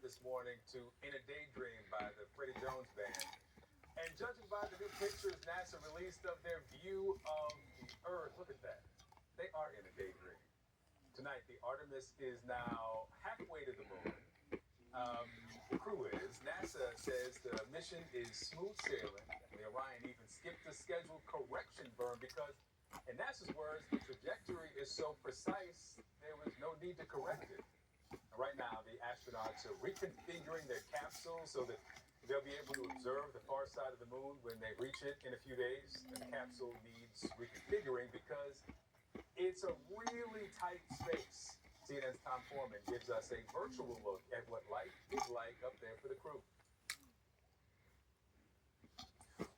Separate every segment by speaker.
Speaker 1: this morning to In a Daydream by the Freddie Jones Band. And judging by the new pictures NASA released of their view of the Earth, look at that. They are in a daydream. Tonight, the Artemis is now halfway to the moon. The crew is. NASA says the mission is smooth sailing. The Orion even skipped the scheduled correction burn because, in NASA's words, the trajectory is so precise there was no need to correct it. Right now, the astronauts are reconfiguring their capsule so that they'll be able to observe the far side of the moon when they reach it in a few days. The capsule needs reconfiguring because it's a really tight space. CNN's Tom Foreman gives us a virtual look at what life is like up there for the crew.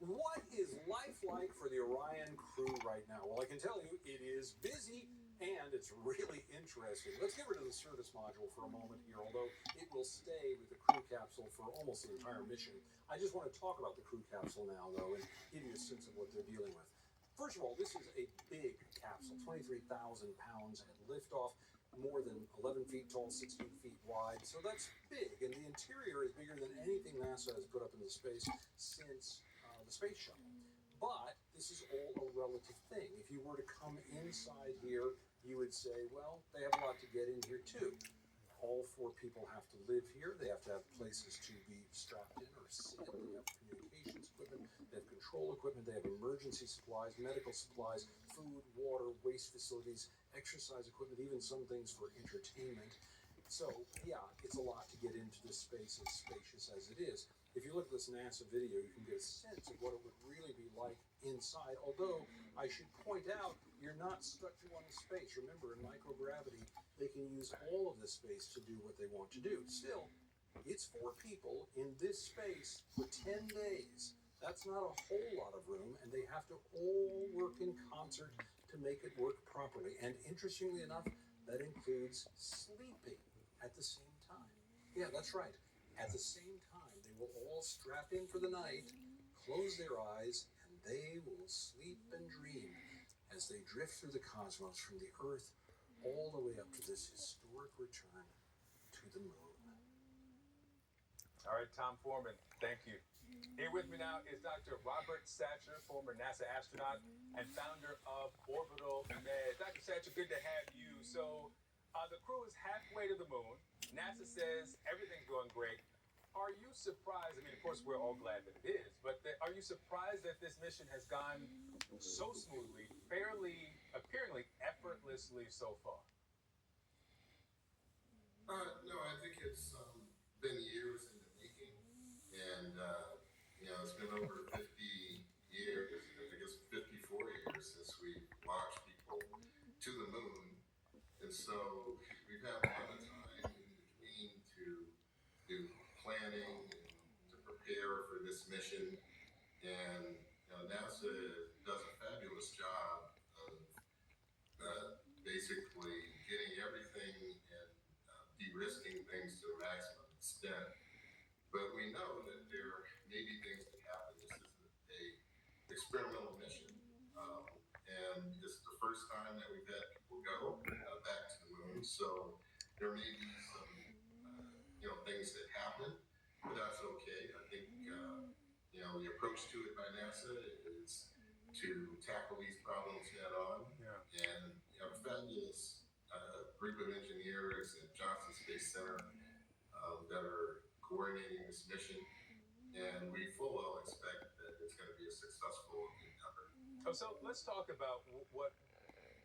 Speaker 2: What is life like for the Orion crew right now? Well, I can tell you it is busy and it's really interesting. Let's get rid of the service module for a moment here, although it will stay with the crew capsule for almost the entire mission. I just want to talk about the crew capsule now, though, and give you a sense of what they're dealing with. First of all, this is a big capsule, 23,000 pounds at liftoff, more than 11 feet tall, 16 feet wide. So that's big, and the interior is bigger than anything NASA has put up into space since the space shuttle. But this is all a relative thing. If you were to come inside here, you would say, well, they have a lot to get in here too. All four people have to live here. They have to have places to be strapped in or sit. They have communications equipment. They have control equipment. They have emergency supplies, medical supplies, food, water, waste facilities, exercise equipment, even some things for entertainment. So, yeah, it's a lot to get into this space as spacious as it is. If you look at this NASA video, you can get a sense of what it would really be like inside. Although, I should point out, you're not stuck to one space. Remember, in microgravity, they can use all of this space to do what they want to do. Still, it's 4 people in this space for 10 days. That's not a whole lot of room, and they have to all work in concert to make it work properly. And interestingly enough, that includes sleeping at the same time. Yeah, that's right. At the same time, they will all strap in for the night, close their eyes, and they will sleep and dream as they drift through the cosmos from the Earth all the way up to this historic return to the moon.
Speaker 1: All right, Tom Foreman, thank you. Here with me now is Dr. Robert Satcher, former NASA astronaut and founder of Orbital Med. Dr. Satcher, good to have you. So, the crew is halfway to the moon. NASA says everything's going great. Are you surprised? I mean, of course, we're all glad that it is, but are you surprised that this mission has gone so smoothly, fairly, appearingly effortlessly so far?
Speaker 3: No, I think it's been years in the making, and it's been over 50 years. I guess 54 years since we launched people to the moon, and so we've had a lot of time in between to do planning and to prepare for this mission. And NASA does a fabulous job of basically getting everything and de-risking things to a maximum extent. But we know that there may be things that happen. This is a experimental mission, and it's the first time that we've had people go back to the moon. So there may be some things that happen, but that's okay. I think the approach to it by NASA is to tackle these problems head on.
Speaker 1: Yeah.
Speaker 3: And a fabulous group of engineers at Johnson Space Center that are coordinating this mission, and we full well expect that it's going to be a successful endeavor.
Speaker 1: Oh, so let's talk about what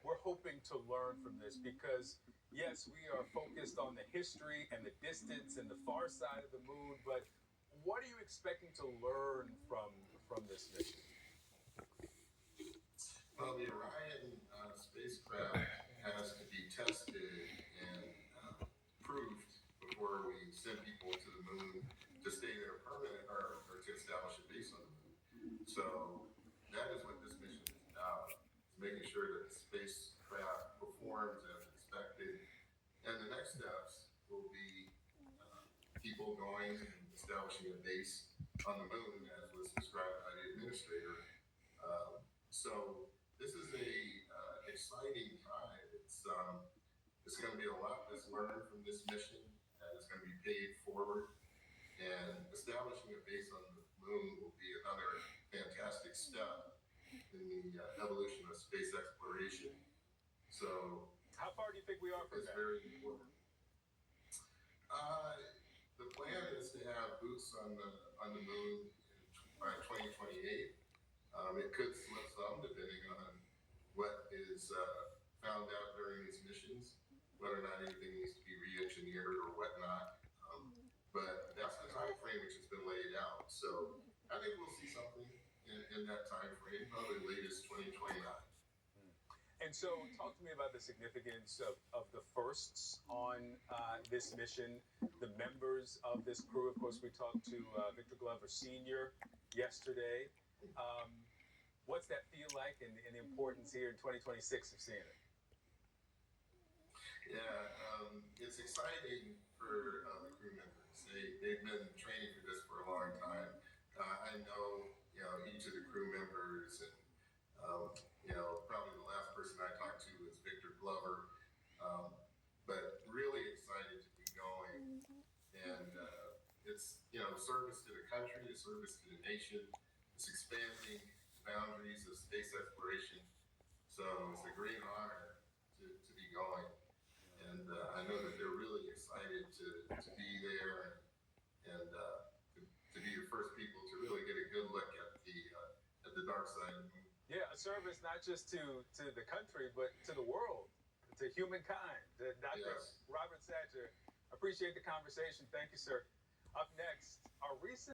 Speaker 1: we're hoping to learn from this, because yes, we are focused on the history and the distance and the far side of the moon, but what are you expecting to learn from this mission?
Speaker 3: Well, the Orion spacecraft has to be tested and proved before we send people to the moon to stay there permanent or to establish a base on the moon. So that is what this mission is about, is making sure that the spacecraft performs as expected. And the next steps will be people going and establishing a base on the moon, as was described by the administrator. So this is a exciting time. It's going to be a lot that's learned from this mission as is going to be paid forward. And establishing a base on the moon will be another fantastic step in the evolution of space exploration. So
Speaker 1: How far do you think we are from
Speaker 3: it's
Speaker 1: that?
Speaker 3: very important. The plan is to have boots on the moon by 2028. It could slip some depending on what is found out during these missions, whether or not anything needs to be re-engineered or whatnot. But that's the time frame which has been laid out. So I think we'll see something in that time frame, probably latest 2029.
Speaker 1: And so, talk to me about the significance of the firsts on this mission, the members of this crew. Of course, we talked to Victor Glover Sr. yesterday. What's that feel like and the importance here in 2026 of seeing it?
Speaker 3: Yeah, it's exciting for the crew members. They've been training for this for a long time. I know, each of the crew members, and probably the last person I talked to was Victor Glover. But really excited to be going, and it's service to the country, a service to the nation. It's expanding the boundaries of space exploration. So it's a great honor to be going. And I know that they're really excited to be there and to be the first people to really get a good look at the dark side of the moon.
Speaker 1: Yeah, a service not just to the country, but to the world, to humankind. Dr.
Speaker 3: Yes.
Speaker 1: Robert Satcher, appreciate the conversation. Thank you, sir. Up next, our recent